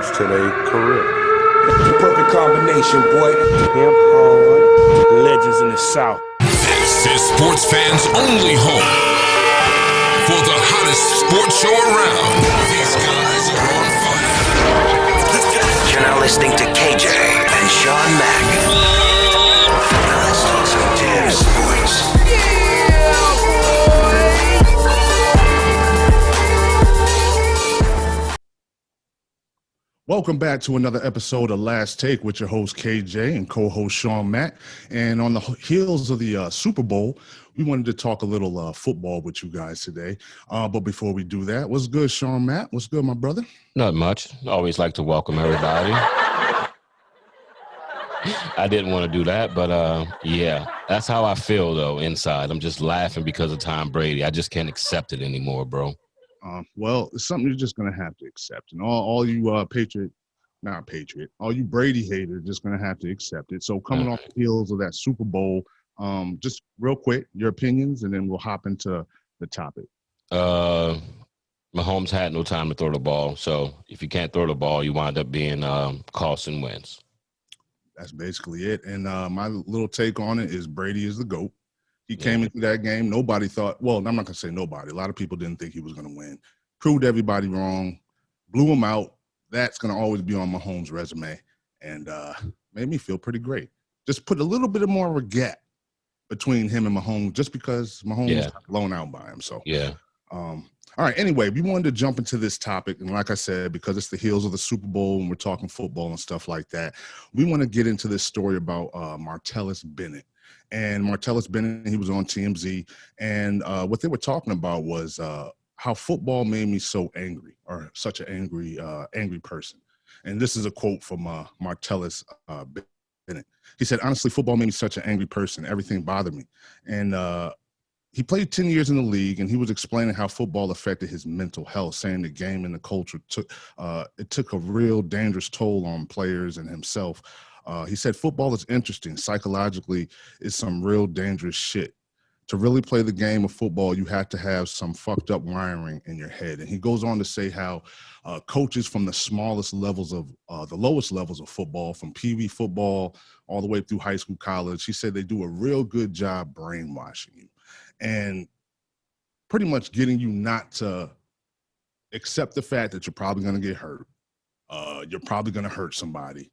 close to their career. The perfect combination, boy. Hemp hard, legends in the South. This is sports fans' only home for the hottest sports show around. These guys are on fire. You're now listening to KJ and Shawn Mack. Now let's talk some damn sports. Welcome back to another episode of Last Take with your host KJ and co-host Shawn Mack. And on the heels of the Super Bowl, we wanted to talk a little football with you guys today. But before we do that, what's good, Shawn Mack? What's good, my brother? Not much. Always like to welcome everybody. I didn't want to do that, but yeah, that's how I feel though inside. I'm just laughing because of Tom Brady. I just can't accept it anymore, bro. Well, it's something you're just going to have to accept. And all you all you Brady haters just going to have to accept it. So coming off the heels of that Super Bowl, just real quick, your opinions, and then we'll hop into the topic. Mahomes had no time to throw the ball. So if you can't throw the ball, you wind up being Carson Wentz. That's basically it. And my little take on it is Brady is the GOAT. He came into that game. Nobody thought, well, I'm not going to say nobody. A lot of people didn't think he was going to win. Proved everybody wrong. Blew him out. That's going to always be on Mahomes' resume. And made me feel pretty great. Just put a little bit more of a gap between him and Mahomes just because Mahomes got blown out by him. So, all right. Anyway, we wanted to jump into this topic. And like I said, because it's the heels of the Super Bowl and we're talking football and stuff like that, we want to get into this story about Martellus Bennett. And Martellus Bennett, he was on TMZ, and what they were talking about was how football made me so angry, or such an angry person. And this is a quote from Martellus Bennett. He said, "Honestly, football made me such an angry person. Everything bothered me." And he played 10 years in the league, and he was explaining how football affected his mental health, saying the game and the culture took a real dangerous toll on players and himself. He said, football is interesting. Psychologically, it's some real dangerous shit. To really play the game of football, you have to have some fucked up wiring in your head. And he goes on to say how coaches from the smallest levels of the lowest levels of football, from Pee Wee football all the way through high school, college, he said they do a real good job brainwashing you and pretty much getting you not to accept the fact that you're probably going to get hurt. You're probably going to hurt somebody.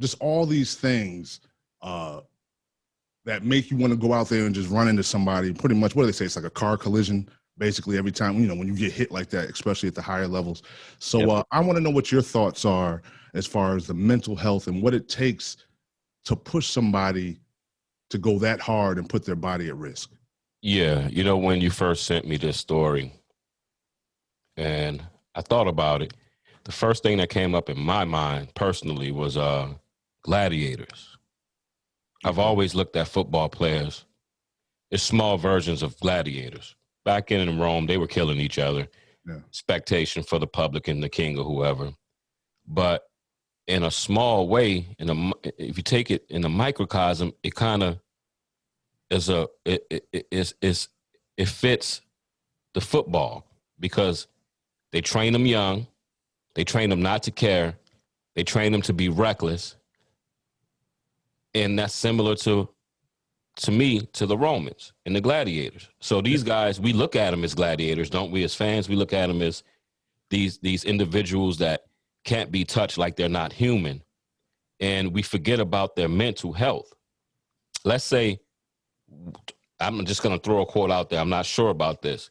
Just all these things that make you want to go out there and just run into somebody. Pretty much, what do they say? It's like a car collision, basically, every time, when you get hit like that, especially at the higher levels. So I want to know what your thoughts are as far as the mental health and what it takes to push somebody to go that hard and put their body at risk. Yeah, when you first sent me this story and I thought about it, the first thing that came up in my mind personally was gladiators. I've always looked at football players as small versions of gladiators. Back in Rome, they were killing each other. Expectation for the public and the king or whoever. But in a small way, if you take it in a microcosm, it kind of is it fits the football because they train them young. They train them not to care. They train them to be reckless. And that's similar to me, to the Romans and the gladiators. So these guys, we look at them as gladiators, don't we? As fans, we look at them as these individuals that can't be touched, like they're not human. And we forget about their mental health. Let's say, I'm just going to throw a quote out there. I'm not sure about this.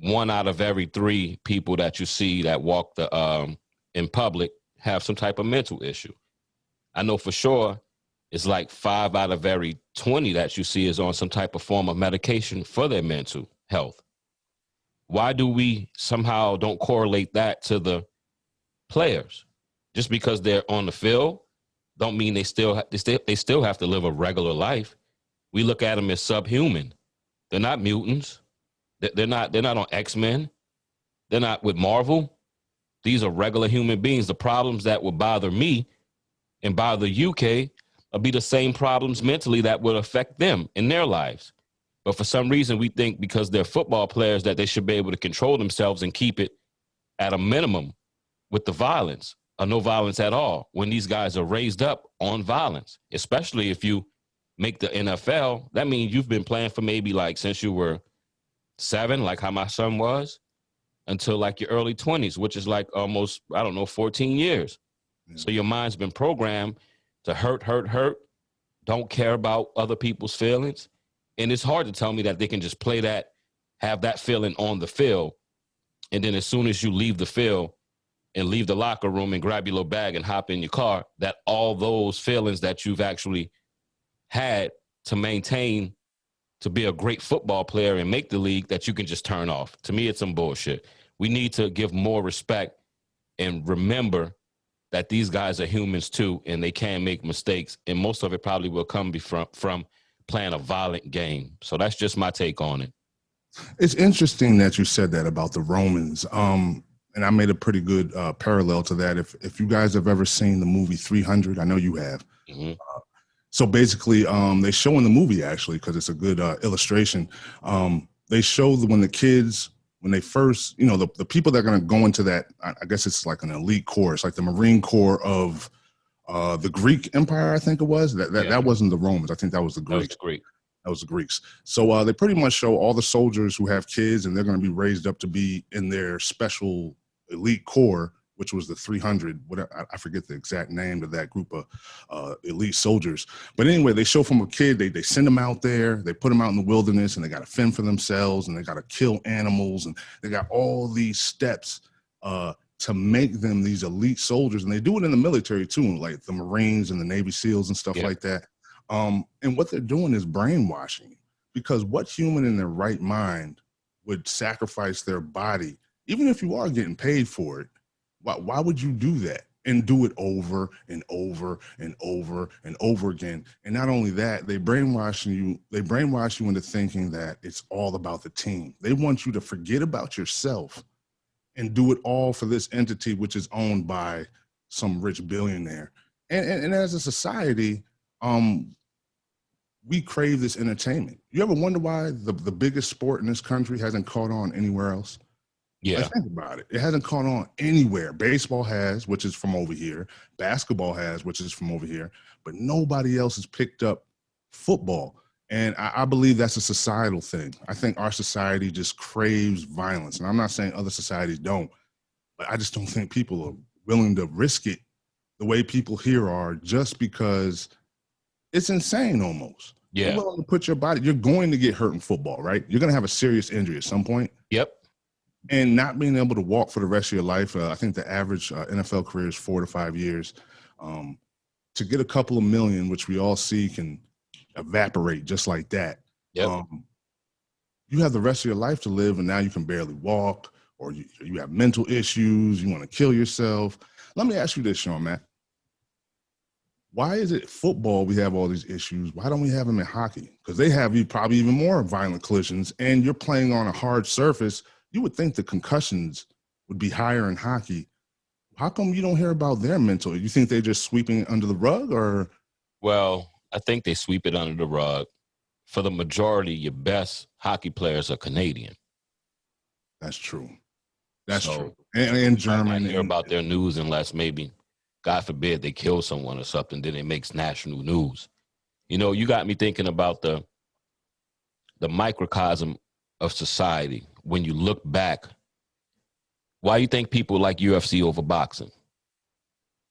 1 out of every 3 people that you see that walk in public have some type of mental issue. I know for sure it's like 5 out of every 20 that you see is on some type of form of medication for their mental health. Why do we somehow don't correlate that to the players? Just because they're on the field don't mean they still have to live a regular life. We look at them as subhuman. They're not mutants. They're not on X-Men. They're not with Marvel. These are regular human beings. The problems that would bother me and bother UK will be the same problems mentally that would affect them in their lives. But for some reason, we think because they're football players that they should be able to control themselves and keep it at a minimum with the violence. or no violence at all when these guys are raised up on violence, especially if you make the NFL. That means you've been playing for maybe like since you were 7, like how my son was, until like your early 20s, which is like almost, 14 years. Yeah. So your mind's been programmed to hurt, don't care about other people's feelings. And it's hard to tell me that they can just play that, have that feeling on the field. And then as soon as you leave the field and leave the locker room and grab your little bag and hop in your car, that all those feelings that you've actually had to maintain to be a great football player and make the league, that you can just turn off. To me, it's some bullshit. We need to give more respect and remember that these guys are humans too, and they can make mistakes. And most of it probably will come from playing a violent game. So that's just my take on it. It's interesting that you said that about the Romans. And I made a pretty good parallel to that. If you guys have ever seen the movie 300, I know you have. Mm-hmm. So basically, they show in the movie, actually, because it's a good illustration, they show when the kids, when they first, the people that are going to go into that, I guess it's like an elite corps, it's like the Marine Corps of the Greek Empire, I think it was. That wasn't the Romans. I think that was the Greeks. That was the Greeks. So they pretty much show all the soldiers who have kids, and they're going to be raised up to be in their special elite corps, which was the 300. I forget the exact name of that group of elite soldiers. But anyway, they show from a kid, they send them out there, they put them out in the wilderness, and they got to fend for themselves, and they got to kill animals, and they got all these steps to make them these elite soldiers. And they do it in the military too, like the Marines and the Navy SEALs and stuff like that. And what they're doing is brainwashing, because what human in their right mind would sacrifice their body, even if you are getting paid for it? Why would you do that and do it over and over and over and over again? And not only that, they brainwash you into thinking that it's all about the team. They want you to forget about yourself and do it all for this entity, which is owned by some rich billionaire. And as a society, we crave this entertainment. You ever wonder why the biggest sport in this country hasn't caught on anywhere else? Yeah. Think about it. It hasn't caught on anywhere. Baseball has, which is from over here. Basketball has, which is from over here. But nobody else has picked up football. And I believe that's a societal thing. I think our society just craves violence. And I'm not saying other societies don't, but I just don't think people are willing to risk it the way people here are, just because it's insane almost. Yeah. You're willing to put your body, you're going to get hurt in football, right? You're going to have a serious injury at some point. Yep. And not being able to walk for the rest of your life, I think the average NFL career is 4 to 5 years. To get a couple of million, which we all see can evaporate just like that. Yep. You have the rest of your life to live, and now you can barely walk, or you have mental issues, you want to kill yourself. Let me ask you this, Shawn, Matt. Why is it football we have all these issues? Why don't we have them in hockey? Because they have probably even more violent collisions, and you're playing on a hard surface. You would think the concussions would be higher in hockey. How come you don't hear about their mental? You think they're just sweeping it under the rug, or? Well, I think they sweep it under the rug. For the majority, your best hockey players are Canadian. That's true. That's true. And German. I hear about their news unless maybe, God forbid, they kill someone or something, then it makes national news. You got me thinking about the microcosm of society. When you look back, why do you think people like UFC over boxing?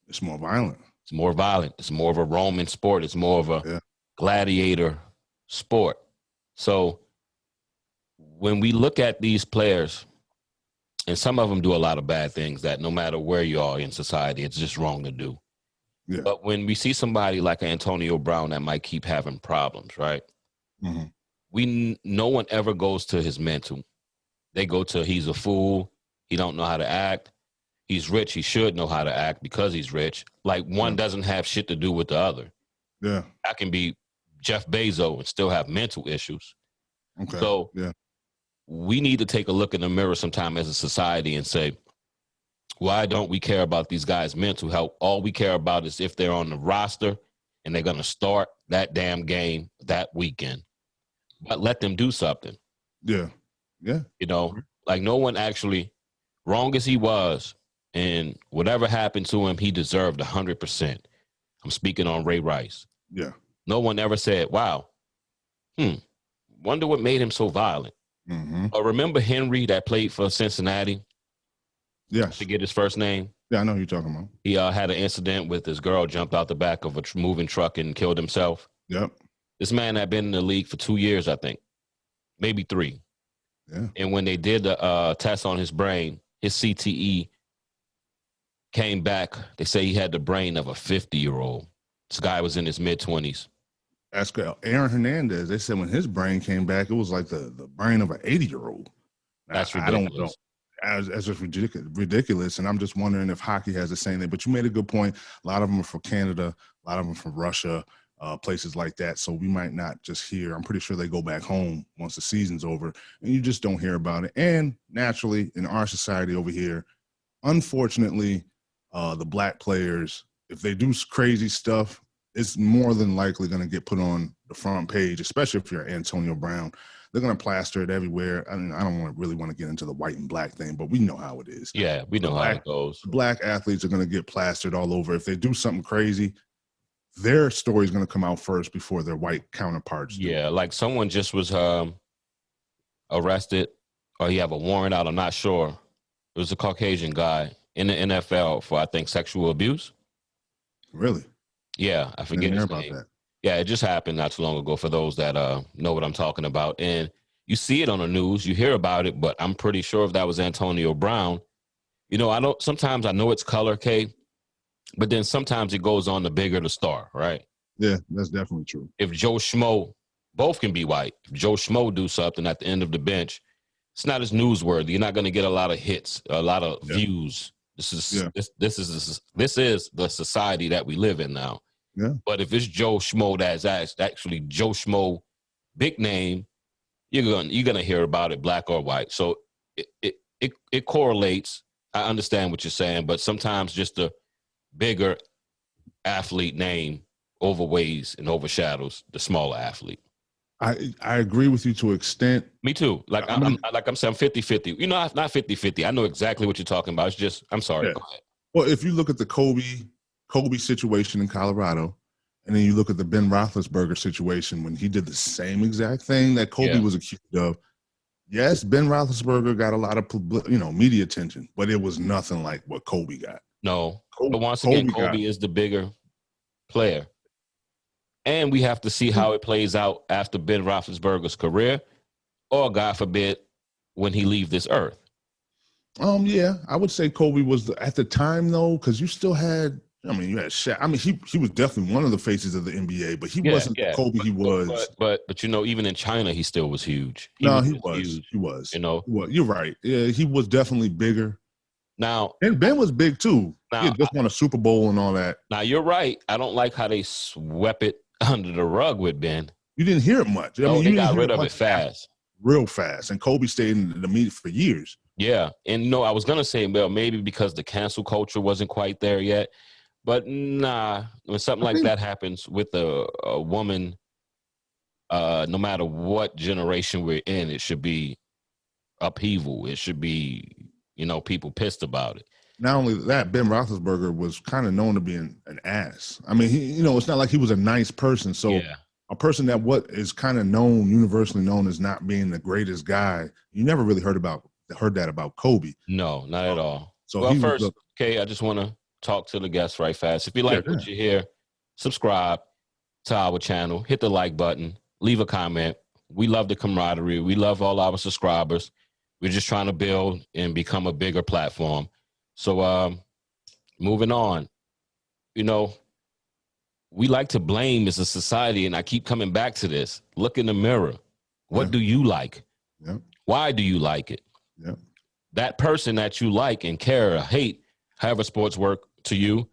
It's more violent. It's more violent. It's more of a Roman sport. It's more of a gladiator sport. So when we look at these players, and some of them do a lot of bad things that no matter where you are in society, it's just wrong to do. Yeah. But when we see somebody like Antonio Brown that might keep having problems, right? Mm-hmm. No one ever goes to his mental. They go to, he's a fool. He don't know how to act. He's rich. He should know how to act because he's rich. Like, one doesn't have shit to do with the other. Yeah. I can be Jeff Bezos and still have mental issues. Okay. So we need to take a look in the mirror sometime as a society and say, why don't we care about these guys' mental health? All we care about is if they're on the roster and they're going to start that damn game that weekend. But let them do something. Yeah. Yeah. Like, no one actually, wrong as he was, And whatever happened to him, he deserved 100%. I'm speaking on Ray Rice. Yeah. No one ever said, wow, wonder what made him so violent. Mm-hmm. Remember Henry that played for Cincinnati? Yes. I forget his first name. Yeah, I know who you're talking about. He had an incident with his girl jumped out the back of a moving truck and killed himself. Yep. This man had been in the league for 2 years, I think, maybe 3. Yeah. And when they did the test on his brain, his CTE came back. They say he had the brain of a 50-year-old. This guy was in his mid-20s. Ask Aaron Hernandez. They said when his brain came back, it was like the brain of an 80-year-old. That's I don't ridiculous. know. As just ridiculous. And I'm just wondering if hockey has the same thing. But you made a good point. A lot of them are from Canada. A lot of them from Russia, places like that. So we might not just hear. I'm pretty sure they go back home once the season's over. And you just don't hear about it. And naturally, in our society over here, unfortunately, the black players, if they do crazy stuff, it's more than likely going to get put on the front page, especially if you're Antonio Brown. They're going to plaster it everywhere. I mean, I don't really want to get into the white and black thing, but we know how it is. Yeah, we know how it goes. Black athletes are going to get plastered all over. If they do something crazy, their story is going to come out first before their white counterparts do. Yeah, like someone just was arrested, or he have a warrant out. I'm not sure. It was a Caucasian guy in the NFL for, I think, sexual abuse. Really? Yeah, I forget his name. That. Yeah, it just happened not too long ago for those that know what I'm talking about. And you see it on the news, you hear about it, but I'm pretty sure if that was Antonio Brown, sometimes I know it's color, K, but then sometimes it goes on the bigger the star, right? Yeah, that's definitely true. If Joe Schmo, both can be white. If Joe Schmo do something at the end of the bench, it's not as newsworthy. You're not going to get a lot of hits, a lot of views. This is the society that we live in now. Yeah. But if it's Joe Schmo that's actually Joe Schmo, big name, you're gonna hear about it, black or white. So it correlates. I understand what you're saying, but sometimes just a bigger athlete name overweighs and overshadows the smaller athlete. I agree with you to an extent. Me too. Like I'm saying 50-50. Not 50-50. I know exactly what you're talking about. It's just, I'm sorry. Yeah. Go ahead. Well, if you look at the Kobe situation in Colorado, and then you look at the Ben Roethlisberger situation when he did the same exact thing that Kobe was accused of. Yes, Ben Roethlisberger got a lot of media attention, but it was nothing like what Kobe got. No, but once again, Kobe is the bigger player. And we have to see how it plays out after Ben Roethlisberger's career, or God forbid, when he leaves this earth. Yeah, I would say Kobe was at the time though, because you still had. I mean, you had Shaq. I mean, he was definitely one of the faces of the NBA, but he wasn't the Kobe he was. But even in China, he still was huge. He was. You're right. Yeah, he was definitely bigger. Now, and Ben was big too. He had just won a Super Bowl and all that. Now you're right. I don't like how they swept it under the rug with Ben. You didn't hear it much. They got rid of it fast. Real fast. And Kobe stayed in the media for years. Yeah. And I was going to say, well, maybe because the cancel culture wasn't quite there yet. But nah, when something like that happens with a woman, no matter what generation we're in, it should be upheaval. It should be, people pissed about it. Not only that, Ben Roethlisberger was kind of known to be an ass. I mean, it's not like he was a nice person. So a person that is kind of universally known as not being the greatest guy, you never really heard that about Kobe. No, not at all. So I just want to talk to the guests right fast. If you like what you hear, subscribe to our channel, hit the like button, leave a comment. We love the camaraderie. We love all our subscribers. We're just trying to build and become a bigger platform. So moving on, we like to blame as a society, and I keep coming back to this. Look in the mirror. What do you like? Yeah. Why do you like it? Yeah. That person that you like and care or hate, however sports work to you,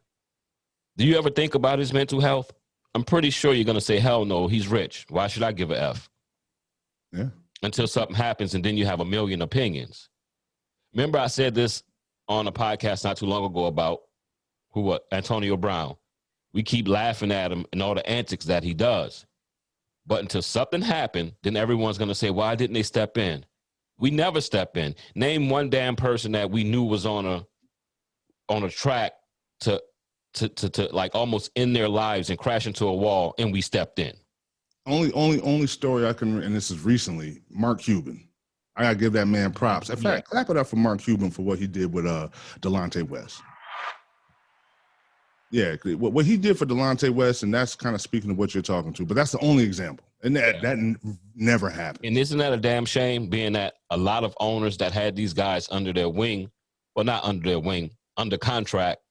do you ever think about his mental health? I'm pretty sure you're going to say, hell no, he's rich. Why should I give a F? Yeah. Until something happens, and then you have a million opinions. Remember I said this on a podcast not too long ago about Antonio Brown. We keep laughing at him and all the antics that he does. But until something happened, then everyone's going to say, why didn't they step in? We never step in. Name one damn person that we knew was on on a track to like almost end their lives and crash into a wall, and we stepped in. Only story I can, and this is recently, Mark Cuban. I gotta give that man props. In fact, clap it up for Mark Cuban for what he did with Delonte West. Yeah, what he did for Delonte West, and that's kind of speaking of what you're talking to, but that's the only example. And that never happened. And isn't that a damn shame, being that a lot of owners that had these guys under their wing, well, not under their wing, under contract,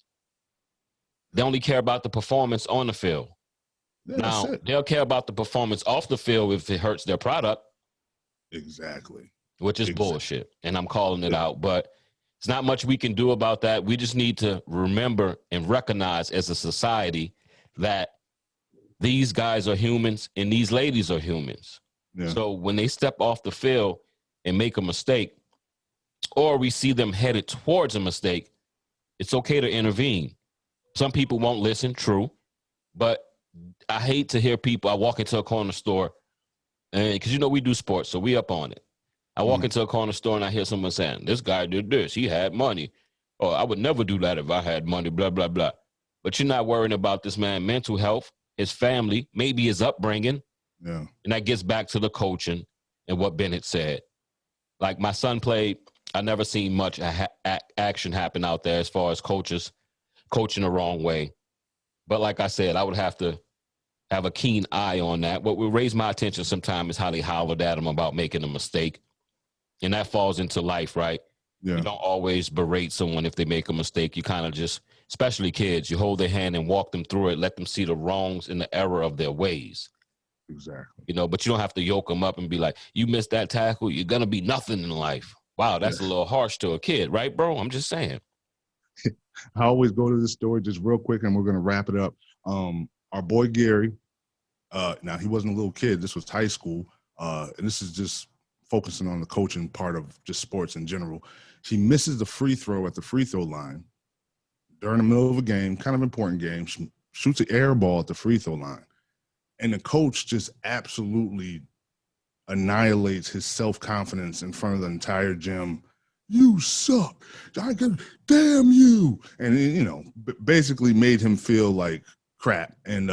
they only care about the performance on the field. Yeah, now, they'll care about the performance off the field if it hurts their product. Exactly. Which is bullshit, and I'm calling it out. But it's not much we can do about that. We just need to remember and recognize as a society that these guys are humans and these ladies are humans. Yeah. So when they step off the field and make a mistake, or we see them headed towards a mistake, it's okay to intervene. Some people won't listen, true, but I hate to hear people, I walk into a corner store, and because, you know, we do sports, so we up on it. I walk into a corner store and I hear someone saying, this guy did this, he had money. Or I would never do that if I had money, blah, blah, blah. But you're not worrying about this man's mental health, his family, maybe his upbringing. Yeah. And that gets back to the coaching and what Bennett said. Like, my son played, I never seen much action happen out there as far as coaches coaching the wrong way. But like I said, I would have to have a keen eye on that. What will raise my attention sometimes is how they hollered at him about making a mistake. And that falls into life, right? Yeah. You don't always berate someone if they make a mistake. You kind of just, especially kids, you hold their hand and walk them through it, let them see the wrongs and the error of their ways. Exactly. You know, but you don't have to yoke them up and be like, you missed that tackle, you're going to be nothing in life. Wow, that's a little harsh to a kid, right, bro? I'm just saying. I always go to this story just real quick, and we're going to wrap it up. Our boy Gary, now he wasn't a little kid. This was high school, and this is just focusing on the coaching part of just sports in general. He misses the free throw at the free throw line during the middle of a game, kind of important game, shoots an air ball at the free throw line. And the coach just absolutely annihilates his self-confidence in front of the entire gym. You suck. Damn you. And, you know, basically made him feel like crap. And,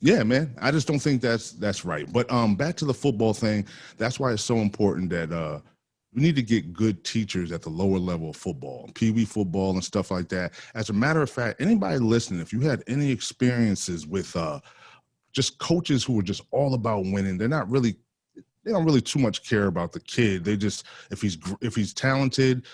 yeah, man, I just don't think that's right. But back to the football thing, that's why it's so important that we need to get good teachers at the lower level of football, Pee-wee football and stuff like that. As a matter of fact, anybody listening, if you had any experiences with just coaches who are just all about winning, they don't really too much care about the kid. They just, if he's talented,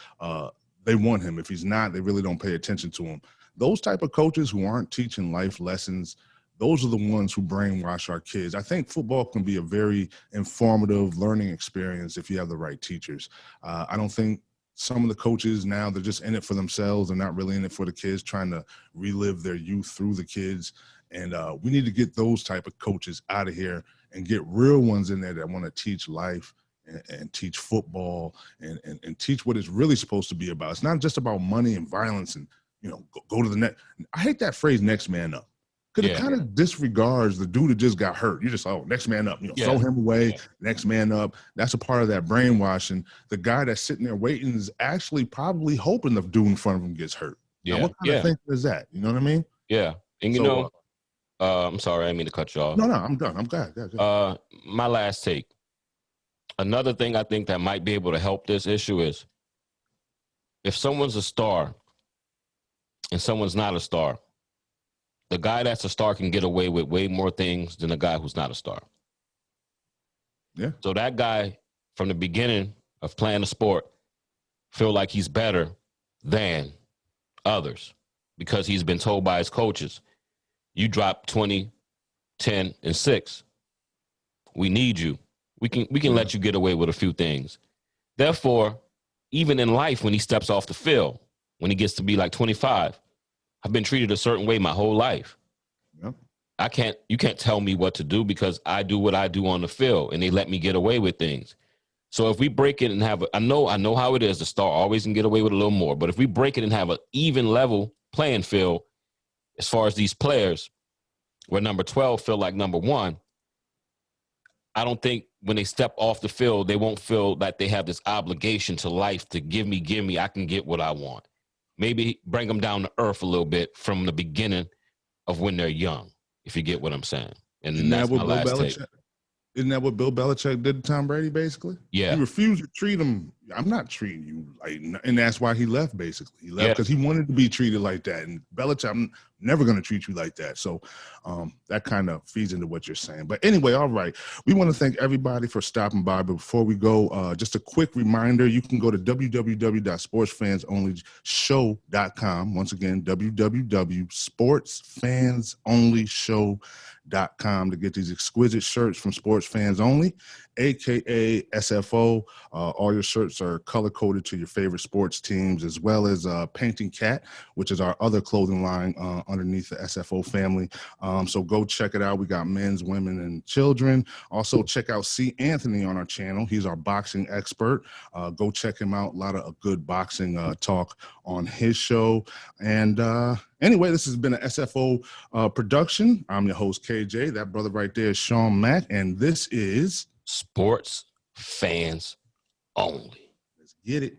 they want him. If he's not, they really don't pay attention to him. Those type of coaches who aren't teaching life lessons, those are the ones who brainwash our kids. I think football can be a very informative learning experience if you have the right teachers. I don't think some of the coaches now, they're just in it for themselves. They're not really in it for the kids, trying to relive their youth through the kids. And we need to get those type of coaches out of here and get real ones in there that want to teach life and teach football and teach what it's really supposed to be about. It's not just about money and violence and, you know, go to the next. I hate that phrase, next man up. Because it kind of disregards the dude that just got hurt. You just, next man up, throw him away, next man up. That's a part of that brainwashing. The guy that's sitting there waiting is actually probably hoping the dude in front of him gets hurt. Yeah. Now, what kind of thing is that? You know what I mean? Yeah. And you know, I'm sorry, I didn't mean to cut you off. No, I'm done. I'm good. My last take. Another thing I think that might be able to help this issue is if someone's a star and someone's not a star, the guy that's a star can get away with way more things than the guy who's not a star. Yeah. So that guy, from the beginning of playing the sport, feel like he's better than others because he's been told by his coaches, you drop 20, 10, and 6. We need you. We can let you get away with a few things. Therefore, even in life, when he steps off the field, when he gets to be like 25, I've been treated a certain way my whole life. Yep. You can't tell me what to do because I do what I do on the field and they let me get away with things. So if we break it and I know how it is, the star always can get away with a little more, but if we break it and have an even level playing field, as far as these players, where number 12 feel like number 1, I don't think when they step off the field, they won't feel that they have this obligation to life to give me, I can get what I want. maybe bring them down to earth a little bit from the beginning of when they're young, if you get what I'm saying. And Isn't that's that my what Bill last take. Belichick? Isn't that what Bill Belichick did to Tom Brady? Basically, Yeah. he refused to treat him. I'm not treating you like, and that's why he left. Basically, he left because he wanted to be treated like that. And Belichick, I'm never going to treat you like that. So that kind of feeds into what you're saying. But anyway, all right. We want to thank everybody for stopping by. But before we go, just a quick reminder: you can go to www.sportsfansonlyshow.com. Once again, www.sportsfansonlyshow.com to get these exquisite shirts from Sports Fans Only, aka SFO. All your shirts are color coded to your favorite sports teams, as well as Painting Cat, which is our other clothing line underneath the SFO family. So go check it out. We got men's, women, and children. Also check out C. Anthony on our channel. He's our boxing expert. Go check him out. A lot of good boxing talk on his show. And anyway, this has been an SFO production. I'm your host, KJ. That brother right there is Shawn Mack. And this is Sports Fans Only. Let's get it.